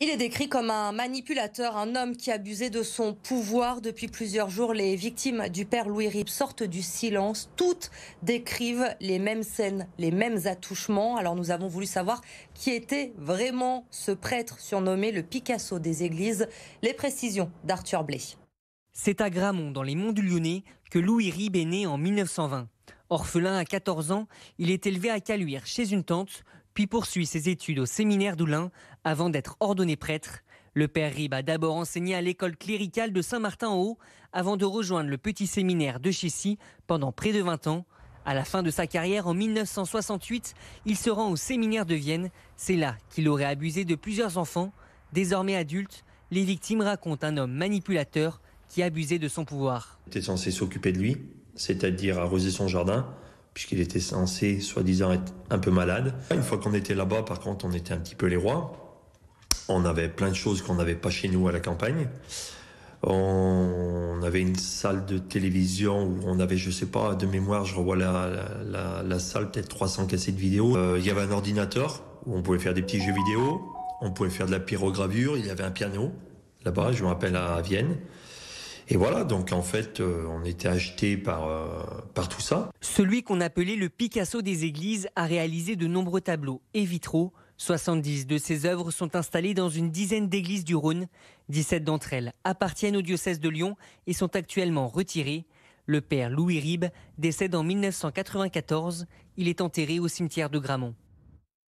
Il est décrit comme un manipulateur, un homme qui abusait de son pouvoir. Depuis plusieurs jours, les victimes du père Louis Ribes sortent du silence. Toutes décrivent les mêmes scènes, les mêmes attouchements. Alors nous avons voulu savoir qui était vraiment ce prêtre surnommé le Picasso des églises. Les précisions d'Arthur Blé. C'est à Gramont, dans les monts du Lyonnais, que Louis Ribes est né en 1920. Orphelin à 14 ans, il est élevé à Caluire chez une tante, puis poursuit ses études au séminaire d'Oulin avant d'être ordonné prêtre. Le père Ribes a d'abord enseigné à l'école cléricale de Saint-Martin-en-Haut avant de rejoindre le petit séminaire de Chécy pendant près de 20 ans. À la fin de sa carrière, en 1968, il se rend au séminaire de Vienne. C'est là qu'il aurait abusé de plusieurs enfants. Désormais adultes, les victimes racontent un homme manipulateur qui abusait de son pouvoir. Il était censé s'occuper de lui, c'est-à-dire arroser son jardin, puisqu'il était censé, soi-disant, être un peu malade. Une fois qu'on était là-bas, par contre, on était un petit peu les rois. On avait plein de choses qu'on n'avait pas chez nous à la campagne. On avait une salle de télévision où on avait, je sais pas, de mémoire, je revois la salle, peut-être 300 cassettes vidéo. Il y avait un ordinateur où on pouvait faire des petits jeux vidéo, on pouvait faire de la pyrogravure, il y avait un piano là-bas, je me rappelle, à Vienne. Et voilà, donc en fait, on était acheté par tout ça. Celui qu'on appelait le Picasso des églises a réalisé de nombreux tableaux et vitraux. 70 de ses œuvres sont installées dans une dizaine d'églises du Rhône. 17 d'entre elles appartiennent au diocèse de Lyon et sont actuellement retirées. Le père Louis Ribes décède en 1994. Il est enterré au cimetière de Gramont.